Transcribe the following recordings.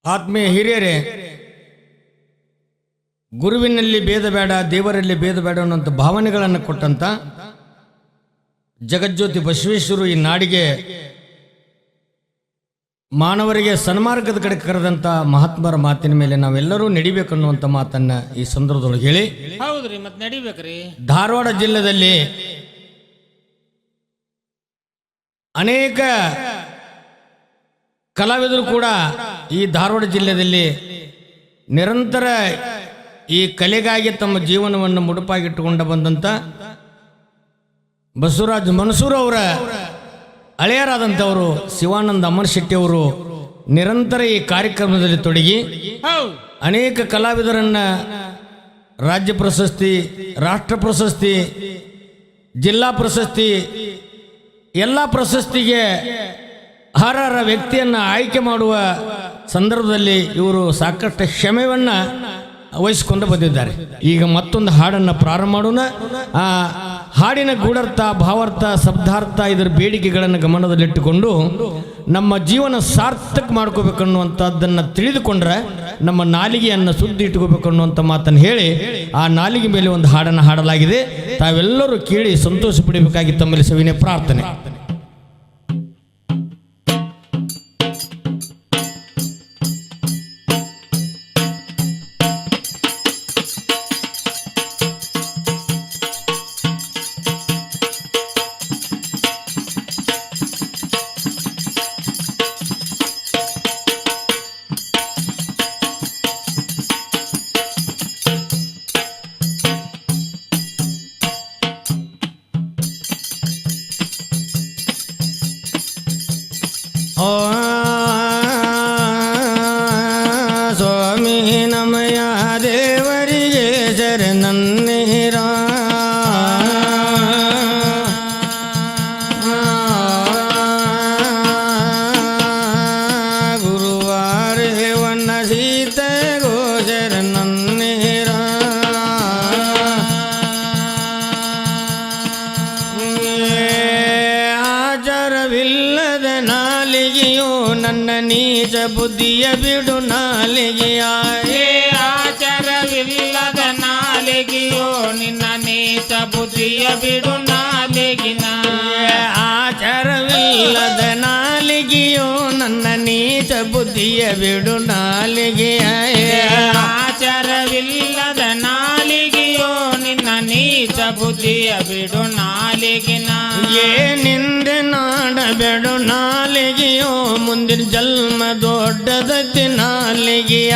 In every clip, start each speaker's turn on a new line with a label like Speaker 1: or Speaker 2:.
Speaker 1: ಆತ್ಮೀಯ ಹಿರಿಯರೇ, ಗುರುವಿನಲ್ಲಿ ಭೇದ ಬೇಡ, ದೇವರಲ್ಲಿ ಭೇದ ಬೇಡ ಅನ್ನುವಂಥ ಭಾವನೆಗಳನ್ನು ಕೊಟ್ಟಂತ ಜಗಜ್ಯೋತಿ ಬಸವೇಶ್ವರು ಈ ನಾಡಿಗೆ ಮಾನವರಿಗೆ ಸನ್ಮಾರ್ಗದ ಕಡೆ ಕರೆದಂತ ಮಹಾತ್ಮರ ಮಾತಿನ ಮೇಲೆ ನಾವೆಲ್ಲರೂ ನಡಿಬೇಕು ಅನ್ನುವಂಥ ಮಾತನ್ನ ಈ ಸಂದರ್ಭದೊಳಗೆ ಹೇಳಿ,
Speaker 2: ಹೌದ್ರಿ, ಮತ್ತೆ ನಡಿಬೇಕ್ರಿ.
Speaker 1: ಧಾರವಾಡ ಜಿಲ್ಲೆಯಲ್ಲಿ ಅನೇಕ ಕಲಾವಿದರು ಕೂಡ ಈ ಧಾರವಾಡ ಜಿಲ್ಲೆಯಲ್ಲಿ ನಿರಂತರ ಈ ಕಲೆಗಾಗಿ ತಮ್ಮ ಜೀವನವನ್ನು ಮುಡುಪಾಗಿಟ್ಟುಕೊಂಡು ಬಂದಂತ ಬಸವರಾಜ್ ಮನ್ಸೂರ್ ಅವರ ಹಳೆಯರಾದಂಥವರು ಶಿವಾನಂದ ಅಮರಶೆಟ್ಟಿ ಅವರು ನಿರಂತರ ಈ ಕಾರ್ಯಕ್ರಮದಲ್ಲಿ ತೊಡಗಿ ಅನೇಕ ಕಲಾವಿದರನ್ನ ರಾಜ್ಯ ಪ್ರಶಸ್ತಿ, ರಾಷ್ಟ್ರ ಪ್ರಶಸ್ತಿ, ಜಿಲ್ಲಾ ಪ್ರಶಸ್ತಿ, ಎಲ್ಲ ಪ್ರಶಸ್ತಿಗೆ ಅರ್ಹರ ವ್ಯಕ್ತಿಯನ್ನು ಆಯ್ಕೆ ಮಾಡುವ ಸಂದರ್ಭದಲ್ಲಿ ಇವರು ಸಾಕಷ್ಟು ಶ್ರಮವನ್ನು ವಹಿಸಿಕೊಂಡು ಬಂದಿದ್ದಾರೆ. ಈಗ ಮತ್ತೊಂದು ಹಾಡನ್ನು ಪ್ರಾರಂಭ ಮಾಡೋಣ. ಆ ಹಾಡಿನ ಗೂಢರ್ಥ, ಭಾವಾರ್ಥ, ಶಬ್ದಾರ್ಥ, ಇದರ ಬೇಡಿಕೆಗಳನ್ನು ಗಮನದಲ್ಲಿಟ್ಟುಕೊಂಡು ನಮ್ಮ ಜೀವನ ಸಾರ್ಥಕ ಮಾಡ್ಕೋಬೇಕನ್ನುವಂಥದ್ದನ್ನು ತಿಳಿದುಕೊಂಡ್ರೆ ನಮ್ಮ ನಾಲಿಗೆಯನ್ನು ಸುದ್ದಿ ಇಟ್ಕೋಬೇಕು ಅನ್ನುವಂಥ ಮಾತನ್ನು ಹೇಳಿ ಆ ನಾಲಿಗೆ ಮೇಲೆ ಒಂದು ಹಾಡನ್ನು ಹಾಡಲಾಗಿದೆ. ತಾವೆಲ್ಲರೂ ಕೇಳಿ ಸಂತೋಷ ಪಡಬೇಕಾಗಿ ತಮ್ಮಲ್ಲಿ ಸವಿನಯ ಪ್ರಾರ್ಥನೆ. ಸ್ವಾಮಿ ನಮಯ ದೇವರಿಗೆ ಶರಣನ್ನೀರ, ಗುರುವಾರೇ ವನ್ನ ಸೀತೆ ಗೋ ಶರಣನ್ನೀರ, ಆಚಾರವಿಲ್ಲದ ನಾಲಿಗೆಯೋ ನನ್ನ ನೀಚ ಬುದ್ಧಿಯ ಬಿಡು ನಾಲಿಗೆಯ,
Speaker 2: ಆಚಾರವಿಲ್ಲದ ನಾಲಿಗೆಯೋ ನಿನ್ನ ನೀಚ ಬುದ್ಧಿಯ ಬಿಡು ನಾಲಿಗಿನ,
Speaker 1: ಆಚಾರವಿಲ್ಲದ ನಾಲಿಗೆಯೋ ನನ್ನ ನೀಚ ಬುದ್ಧಿಯ ಬಿಡು ನಾಲಿಗೆಯ,
Speaker 2: ಆಚಾರವಿಲ್ಲದ ನಾಲಿಗೆಯೋ ನಿನ್ನ ನೀಚ ಬುದ್ಧಿಯ ಬಿಡು ನಾಲಿಗಿನ,
Speaker 1: ಏನಿಂದೆ ನಾಡಬೇಡು ನಾಲಿಗೆಯೋ ಮುಂದಿನ ಜನ್ಮ ದೊಡ್ಡದತಿ ನಾಲಿಗೆಯ,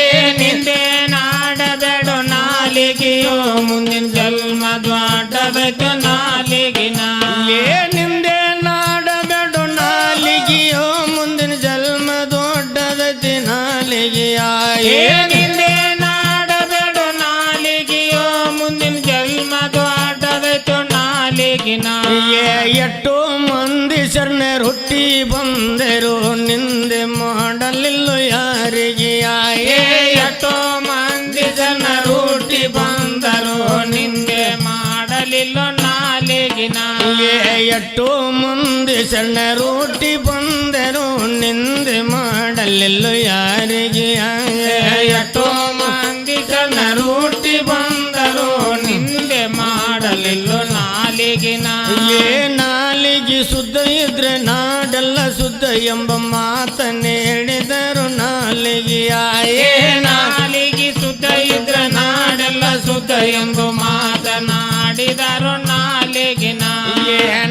Speaker 2: ಏನಿಂದೆ ನಾಡಬೇಡು ನಾಲಿಗೆಯೋ ಮುಂದಿನ ಜನ್ಮ ದೊಡ್ಡದಕ್ಕೆ ನಾಲಿಗಿನ,
Speaker 1: ಏನಿಂದೆ ನಾಡಬೇಡು ನಾಲಿಗೆಯೋ ಮುಂದಿನ ಜನ್ಮ ದೊಡ್ಡದತಿ ನಾಲಿಗೆಯ,
Speaker 2: ಏನಿಂದೆ ನಾಡಬೇಡು ನಾಲಿಗೆಯೋ ಮುಂದಿನ ಜನ್ಮ ದೊಡ್ಡದಕ್ಕೆ ನಾಲಿಗಿನ,
Speaker 1: ಎಷ್ಟೋ ಮಂದಿ ಶರಣರು ಹುಟ್ಟಿ ಬಂದರು ನಿಂದೆ ಮಾಡಲಿಲ್ಲ ಯಾರಿಗೆ,
Speaker 2: ಎಷ್ಟೋ ಮಂದಿ ಜನರು ಹುಟ್ಟಿ ಬಂದರು ನಿಂದೆ ಮಾಡಲಿಲ್ಲ ನಾಲಿಗಿನ,
Speaker 1: ಎಷ್ಟೋ ಮಂದಿ ಶರಣರು ಹುಟ್ಟಿ ಬಂದರು ನಿಂದೆ ಮಾಡಲಿಲ್ಲ ಯಾರಿಗೆ,
Speaker 2: ಎಷ್ಟೋ ಮಂದಿ ಜನರು ಹುಟ್ಟಿ ಬಂದರು ನಿಂದೆ ಮಾಡಲಿಲ್ಲ ನಾಲಿಗಿನ,
Speaker 1: ನಾಲಿಗೆ ಶುದ್ಧ ಇದ್ರೆ ನಾಡೆಲ್ಲ ಶುದ್ಧ ಎಂಬ ಮಾತನ್ನೇ ಹೇಳಿದರು ನಾಲಿಗೆಯ,
Speaker 2: ನಾಲಿಗೆ ಶುದ್ಧ ಇದ್ರ ನಾಡೆಲ್ಲ ಶುದ್ಧ ಎಂದು ಮಾತನಾಡಿದರು ನಾಲಿಗಿನ,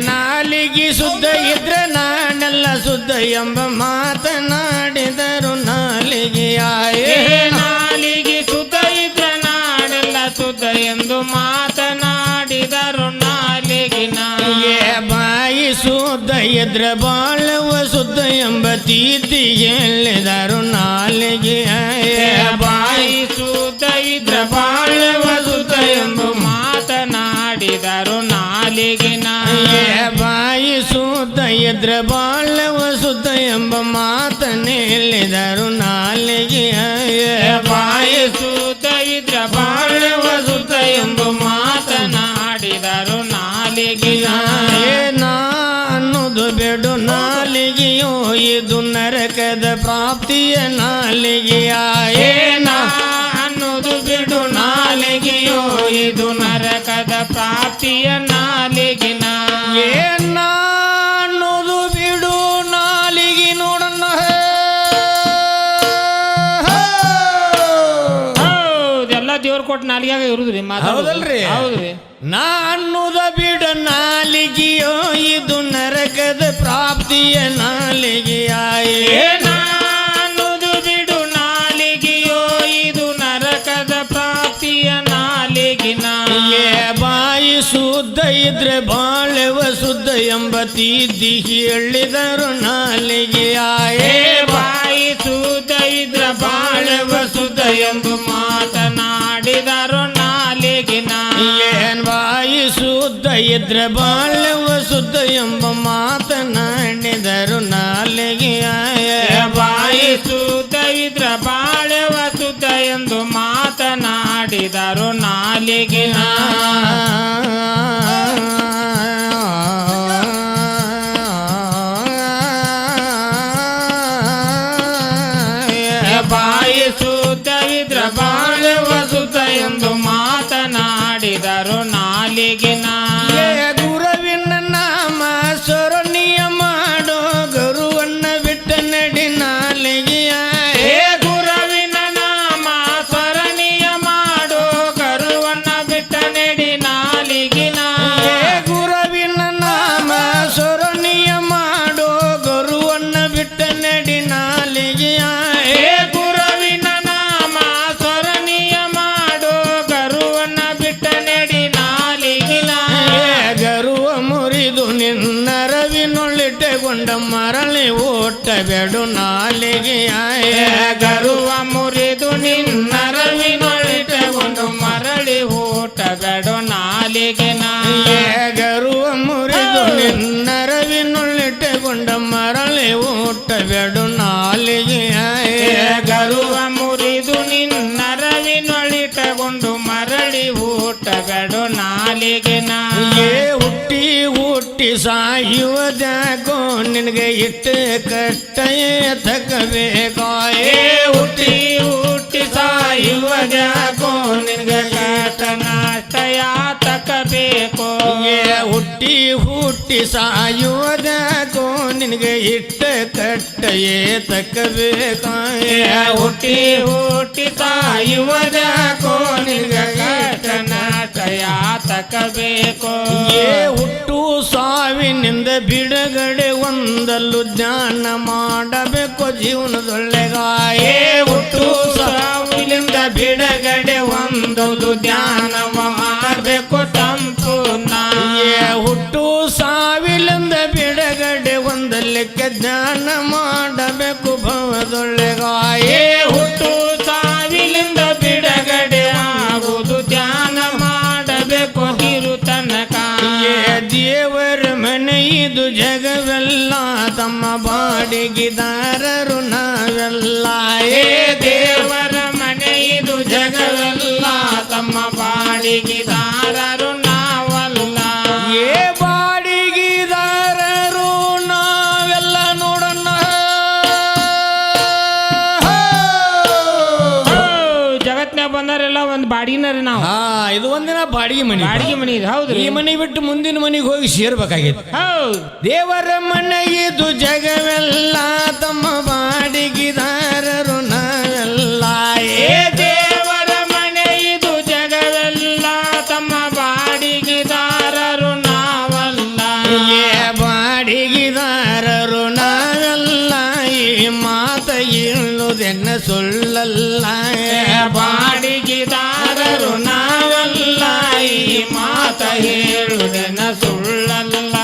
Speaker 1: ನಾಲಿಗೆ ಶುದ್ಧ ಇದ್ರೆ ನಾಡೆಲ್ಲ ಶುದ್ಧ ಎಂಬ ಮಾತನಾಡಿದರು ನಾಲಿಗೆಯ,
Speaker 2: ನಾಲಿಗೆ ಶುದ್ಧ ಇದ್ರ ನಾಡೆಲ್ಲ ಶುದ್ಧ ಎಂದು ಮಾತನಾಡಿದರು ನಾಲಿಗಿನ,
Speaker 1: ಬಾಯಿ ಶುದ್ಧ ಇದ್ರೆ ಬಾಳವ ಶುದ್ಧ ಎಂಬ ತೀತಿ ಹೇಳಿದರು ನಾಲಿಗೆಯ,
Speaker 2: ಬಾಯಿ ಶುದ್ಧ ಇದ್ರ ಬಾಳವ ಶುದ್ಧ ಎಂದು ಮಾತನಾಡಿದರು ನಾಲಿಗಿನ,
Speaker 1: ಬಾಯಿ ಶುದ್ಧ ಇದ್ರೆ ಬಾಳವ ಶುದ್ಧ ಎಂಬ ಮಾತನ್ನು ಹೇಳಿದರು ನಾಲಿಗೆಯ,
Speaker 2: ಬಾಯಿ ಶುದ್ಧ ಇದ್ರ ಬಾಳವ ಶುದ್ಧ ಎಂದು ಮಾತನಾಡಿದರು ನಾಲಿಗಿನ,
Speaker 1: ಅನ್ನೋದು ಬೇಡು ನಾಲಿಗೆಯೋ ಇದು ನರಕದ ಪ್ರಾಪ್ತಿಯ ನಾಲಿಗೆಯ
Speaker 2: ಏನ ಅನ್ನೋದು ಬಿಡು ನಾಲಿಗೆಯೋ ಇದು ನರಕದ ಪ್ರಾಪ್ತಿಯ ನಾಲಿಗಿನ
Speaker 1: ಏನ ಅನ್ನೋದು ಬಿಡು ನಾಲಿಗೆ ನೋಡಣ್ಣ
Speaker 2: ಹೌದೆಲ್ಲ ದೇವ್ರ ಕೊಟ್ಟು ನಾಲಿಗ್ಯಾಗ ಇರುದ್ರಿ
Speaker 1: ಹೌದಲ್ರಿ?
Speaker 2: ಹೌದ್ರಿ
Speaker 1: ನಾ ಅನ್ನುದ ಬಿಡ ನಾಲಿಗೆಯೋ ಇದು ನರಕದ ಪ್ರಾಪ್ತಿಯ ನಾಲಿಗೆಯ
Speaker 2: ಏನ ಅನ್ನೋದು ಬಿಡು ನಾಲಿಗೆಯೋ ಇದು ನರಕದ ಪ್ರಾಪ್ತಿಯ ನಾಲಿಗಿನ
Speaker 1: ಏ ಬಾಯಿ ಶುದ್ಧ ಇದ್ರೆ ಬಾಳೆವ ಶುದ್ಧ ಎಂಬ ತಿದ್ದಿ ಹೇಳಿದರು ನಾಲಿಗೆಯ
Speaker 2: ಏ ಬಾಯಿ ಶುದ್ಧ ಇದ್ರ ಬಾಳವ ಶುದ್ಧ ಎಂದು ಮಾತನಾಡಿದರು ನಾಲಿಗಿನ
Speaker 1: ಏನ್ ಬಾಯಿ ಶುದ್ಧ ಇದ್ರೆ ಬಾಳೆವ ಶುದ್ಧ ಎಂಬ ಮಾತನಾಡಿದರು ನಾಲಿಗೆಯ
Speaker 2: ಬಾಯಿ ಶುದ್ಧ ಇದ್ರ ಬಾಳವ ಶುದ್ಧ ಎಂದು ಮಾತನಾಡಿದರು ನಾಲಿಗಿನ ಬಾಯಿ ಶುದ್ಧ ಇದ್ರ ಬಾಳವ ಶುದ್ಧ ಎಂದು ಮಾತನಾಡಿದರು ನಾಲಿಗಿನ
Speaker 1: ಗುರುವಿನ ನಾಮ ಸ್ವರಣಿಯ ಮಾಡೋ ಗುರುವನ್ನ ಬಿಟ್ಟ ನಡಿ ನಾಲಿಗೆಯ
Speaker 2: ಹೇ ಗುರುವಿನ ನಾಮ ಸ್ಮರಣೀಯ ಮಾಡೋ ಗರುವನ್ನ ಬಿಟ್ಟ ನೆಡಿ ನಾಲಿಗಿನ
Speaker 1: ಗುರುವಿನ ನಾಮ ಸ್ವರಣಿಯ ಮಾಡೋ ಗುರುವನ್ನ ಬಿಟ್ಟ ನಡಿ ನಾಲಿಗೆಯ
Speaker 2: ಹೇ ಗುರುವಿನ ನಾಮ ಸ್ಮರಣೀಯ ಮಾಡೋ ಗರುವನ್ನ ಬಿಟ್ಟ ನೆಡಿ ನಾಲಿಗಿನ
Speaker 1: ಗರುವ ಮುರಿದು ನಿನ್ನ ರವಿನೊಳ್ಳಿಟ್ಟುಕೊಂಡ ಮರಳಿ ಓಟಬೇಡು ನಾಲಿಗೆಯ
Speaker 2: ಗರುವ ಮುರಿದು ನಿನ್ನ ರವಿನೊಳಿಟ್ಟುಕೊಂಡು ಮರಳಿ ಊಟಬೇಡು ನಾಲಿಗಿನ
Speaker 1: ಗರುವ ಮುರಿದು ನಿನ್ನ ರವಿನೊಳ್ಳಿಟ್ಟುಕೊಂಡ ಮರಳಿ ಓಟಬೇಡು ನಾಲಿಗೆಯ
Speaker 2: ಗರುವ ಮುರಿದು ನಿನ್ನ ರವಿನೊಳಿಟ್ಟುಕೊಂಡು ಮರಳಿ ಊಟಬೇಡು ನಾಲಿಗಿನ
Speaker 1: ಹುಟ್ಟಿ ಹುಟ್ಟಿ ಸಾಯುವುದ್ಯಾಕೋ ನಿನಗೆ ಇಟ್ಟು ಕಟ್ಟಯೇ ತಕಬೇಕೋ
Speaker 2: ಹುಟ್ಟಿ ಹುಟ್ಟಿ ಸಾಯುವುದ್ಯಾಕೋ ನಿನಗೆ ಕಷ್ಟ ನಾಷ್ಟ ಯಾತಕಬೇಕು
Speaker 1: ಹುಟ್ಟಿ ಹುಟ್ಟಿ ಸಾಯುವುದ್ಯಾಕೋ ನಿನಗೆ ಇಟ್ಟ ಕಟ್ಟಯೇ ತಕಬೇಕೋ
Speaker 2: ಹುಟ್ಟಿ ಹುಟ್ಟಿ ಸಾಯುವುದ್ಯಾಕೋ ನಿನಗೆ ಕಷ್ಟ ನಾಷ್ಟ ಯಾತಕಬೇಕು
Speaker 1: ಹುಟ್ಟು ಸಾವಿನಿಂದ ಬಿಡುಗಡೆ ಹೊಂದಲು ಜ್ಞಾನ ಮಾಡಬೇಕು ಜೀವನದೊಳ್ಳೆಗಾಯೇ
Speaker 2: ಹುಟ್ಟು ಸಾವಿನಿಂದ ಬಿಡುಗಡೆ ಹೊಂದಲು ಧ್ಯಾನವ ಮಾಡಬೇಕು ಸಂಪೂರ್ಣ
Speaker 1: ಹುಟ್ಟು ಸಾವಿಲಿಂದ ಬಿಡುಗಡೆ ಹೊಂದಲಿಕ್ಕೆ ಜ್ಞಾನ ಮಾಡಬೇಕು ಭವದೊಳ್ಳೆಗಾಯೇ
Speaker 2: ಹುಟ್ಟು ಸಾವಿನಿಂದ ಬಿಡುಗಡೆ ಆಗುವುದು ಧ್ಯಾನ ಮಾಡಬೇಕು ಇರು ತನಕ
Speaker 1: ದೇವರ ಮನೆ ಇದು ಜಗವೆಲ್ಲ ತಮ್ಮ ಬಾಡಿಗೆದಾರರು ನಾವೆಲ್ಲ
Speaker 2: ದೇವರ ಮನೆ ಇದು ಜಗವೆಲ್ಲ ತಮ್ಮ ಬಾಡಿಗೆದಾರರು ನಾವಲ್ಲ
Speaker 1: ಬಾಡಿಗೆದಾರರು ನಾವೆಲ್ಲ ನೋಡೋಣ
Speaker 2: ಜಗತ್ನಾಗ ಬಂದವರೆಲ್ಲ ಒಂದು ಬಾಡಿನರಿ ನಾವು
Speaker 1: ಇದು ಒಂದಿನ ಬಾಡಿಗೆ ಮನೆ
Speaker 2: ಬಾಡಿಗೆ ಮನಿ ಇದು ಹೌದ್ರಿ
Speaker 1: ಈ ಮನೆ ಬಿಟ್ಟು ಮುಂದಿನ ಮನೆಗೆ ಹೋಗಿ ಸೇರ್ಬೇಕಾಗಿತ್ತು
Speaker 2: ಹೌದು
Speaker 1: ದೇವರ ಮನೆ ಇದು ಜಗವೆಲ್ಲ ತಮ್ಮ ಬಾಡಿಗೆದಾರರು ನಾವೆಲ್ಲ
Speaker 2: ದೇವರ ಮನೆ ಇದು ಜಗವೆಲ್ಲ ತಮ್ಮ ಬಾಡಿಗೆದಾರರು ನಾವಲ್ಲ
Speaker 1: ಬಾಡಿಗೆದಾರರು ನಾವೆಲ್ಲ ಈ ಮಾತ ಹೇಳುವುದೆನ್ನ ಸುಳ್ಳಲ್ಲ
Speaker 2: ಬಾಡಿಗೆದಾರರು ನಾವಲ್ಲ ಈ ಮಾತ ಹೇಳುವುದೆನ್ನ ಸುಳ್ಳಲ್ಲ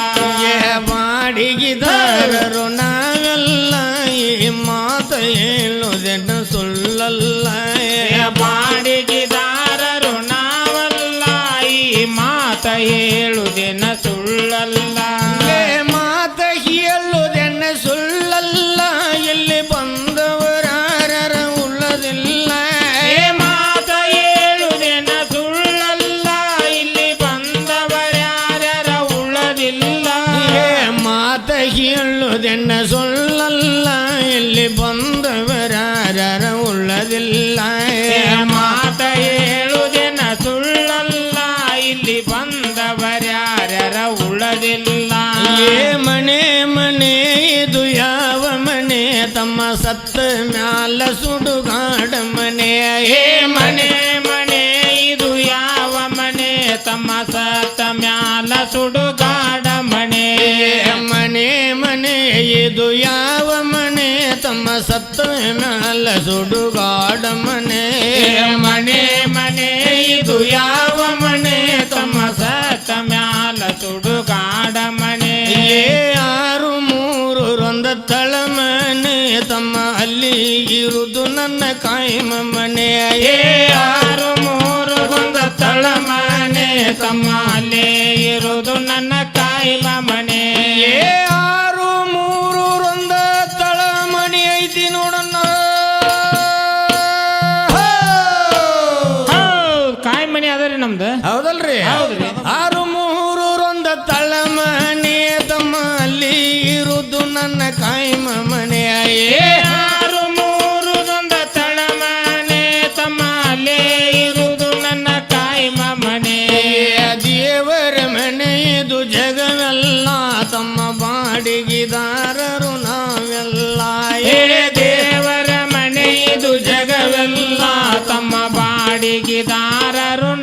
Speaker 1: ಬಾಡಿಗೆದಾರರು ನಾವೆಲ್ಲ ಈ ಮಾತ ಹೇಳುವುದೆನ್ನ ಸುಳ್ಳಲ್ಲ
Speaker 2: ಬಾಡಿಗೆದಾರರು ನಾವಲ್ಲ ಈ ಮಾತ ಹೇಳುವುದೆನ್ನ ಸುಳ್ಳಲ್ಲ
Speaker 1: ಮಾತ ಹೇಳುವುದೆನ್ನ ಸುಳ್ಳಲ್ಲ ಎಲ್ಲಿ ಬಂದವರಾರ ಉಳ್ಳದಿಲ್ಲ
Speaker 2: ಮಾತ ಹೇಳುವುದೆನ್ನ ಸುಳ್ಳಲ್ಲ ಇಲ್ಲಿ ಬಂದವರ್ಯಾರ ಉಳ್ಳದಿಲ್ಲ
Speaker 1: ಮಾತ ಹೇಳುವುದೆನ್ನ ಸುಳ್ಳಲ್ಲ ಬ್ಯಾರ್ಯಾರ ಉಳ್ಳದಿಲ್ಲ
Speaker 2: ಮಾತ ಹೇಳುವುದೇನ ಸುಳ್ಳಲ್ಲ ಇಲ್ಲಿ ಬಂದವರ್ಯಾರ್ಯಾರ ಉಳ್ಳದಿಲ್ಲ
Speaker 1: ಮನೆ ಮನೆ ಇದು ಯಾವ ಮನೆ ತಮ್ಮ ಸತ್ತ ಮ್ಯಾಲ ಸುಡುಗಾಡ ಮನೆ
Speaker 2: ಮನೆ ಮನೆ ಇದು ಯಾವ ಮನೆ ತಮ್ಮ ಸತ್ತ ಮ್ಯಾಲ ಸುಡುಗಾಡ ಮನೆ
Speaker 1: ಮನೆ ಮನೆ ಇದು ಯಾವ ಮನೆ ತಮ್ಮ ಸತ್ತ ಮ್ಯಾಲ ಸುಡುಗಾಡ ಮನೆ
Speaker 2: ಮನೆ ಮನೆ ಇದು ಯಾವ ಮನೆ ತಮ್ಮ ಸತ್ತ ಮ್ಯಾಲ ಸುಡುಗಾಡ ಮನೆ
Speaker 1: ಆರು ಮೂರು ರೊಂದ ತಳ ಮನೆ ತಮ್ಮ ಅಲ್ಲಿ ಇರುವುದು ನನ್ನ ಕಾಯಮ ಮನೆ
Speaker 2: ಆರು ಮೂರು ಒಂದು ತಳ ಮನೆ ತಮ್ಮ ಅಲ್ಲೇ ಇರುವುದು ನನ್ನ ಕಾಯಿಮ ಮನೆ
Speaker 1: ಆರು ಮೂರು ರೊಂದ ತಳ ಮನೆ ಐತಿ ನೋಡಣ್ಣ
Speaker 2: ಕಾಯಿ ಮನೆ ಅದರಿ ನಮ್ದು
Speaker 1: ಹೌದಲ್ರಿ
Speaker 2: ಹೌದ್ರಿ.
Speaker 1: ಆರು ಮೂರು ರೊಂದ ತಳ ಮನೆ ತಮ್ಮ ಅಲ್ಲಿ ಇರುವುದು ನನ್ನ ಕಾಯಮ ಮನೆ
Speaker 2: ಆರು ಮೂರು ಒಂದು ತಳ ಮನೆ ತಮ್ಮ ಅಲ್ಲೇ ಇರುವುದು ನನ್ನ ಕಾಯಿಮ ಮನೆ
Speaker 1: ದೇವರ ಮನೆ ಇದು ಜಗವೆಲ್ಲ ತಮ್ಮ ಬಾಡಿಗೆದಾರರು ನಾವೆಲ್ಲ
Speaker 2: ದೇವರ ಮನೆ ಇದು ಜಗವೆಲ್ಲ ತಮ್ಮ ಬಾಡಿಗೆದಾರರು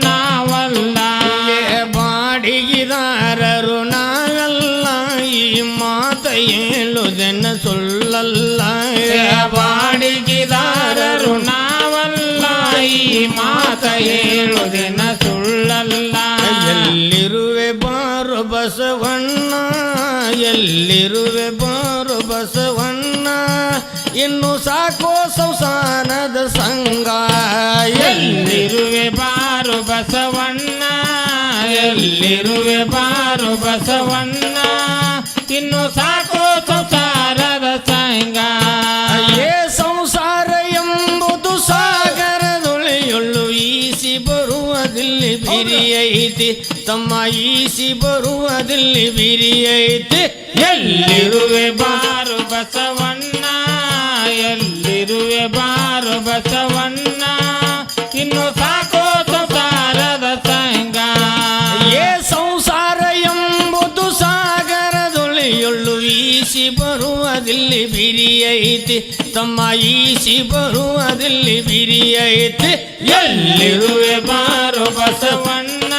Speaker 2: ನಾವಲ್ಲ
Speaker 1: ಬಾಡಿಗೆದಾರರು ನಾವೆಲ್ಲ ಈ ಮಾತ ಹೇಳುವುದನ್ನು ಸುಳ್ಳಲ್ಲ
Speaker 2: ಬಾಡಿಗೆದಾರರು ನಾವಲ್ಲ ಈ ಮಾತ ಹೇಳುವುದೇನ ಸುಳ್ಳಲ್ಲ
Speaker 1: ಎಲ್ಲಿರುವೆ ಬಾರು ಬಸವಣ್ಣ ಎಲ್ಲಿರುವೆ ಬಾರು ಬಸವಣ್ಣ ಇನ್ನು ಸಾಕೋ ಸಂಸಾರದ ಸಂಗ
Speaker 2: ಎಲ್ಲಿರುವೆ ಬಾರು ಬಸವಣ್ಣ ಎಲ್ಲಿರುವೆ ಬಾರು ಬಸವಣ್ಣ ಇನ್ನು ಸಾಕೋ ಸಂಸಾರದ ಸಂಗ
Speaker 1: ಸಂಸಾರ ಎಂಬುದು ಸಾಗರದೊಳೆಯೊಳ್ಳು ಈಸಿ ಬರುವುದಿಲ್ಲಿ ಬಿರಿಯೈತಿ ತಮ್ಮ ಈಸಿ ಬರುವುದಿಲ್ಲಿ ಬಿರಿಯೈತಿ
Speaker 2: ಎಲ್ಲಿರುವೆ ಬಾರು ಬಸವಣ್ಣ ಎಲ್ಲಿರುವೆ ಬಾರು ಬಸವಣ್ಣ ಇನ್ನು ಸಾಕೋ ಸಂಸಾರದ ಸಂಗ
Speaker 1: ಸಂಸಾರ ಎಂಬುದು ಸಾಗರದೊಳೆಯೊಳ್ಳು ಈಸಿ ಬರುವುದಿಲ್ಲಿ ಬಿರಿಯೈತಿ ತಮ್ಮ ಈಸಿ ಬರುವುದಿಲ್ಲಿ ಬಿರಿಯೈತಿ
Speaker 2: ಎಲ್ಲಿರುವೆ ಬಾರು ಬಸವಣ್ಣ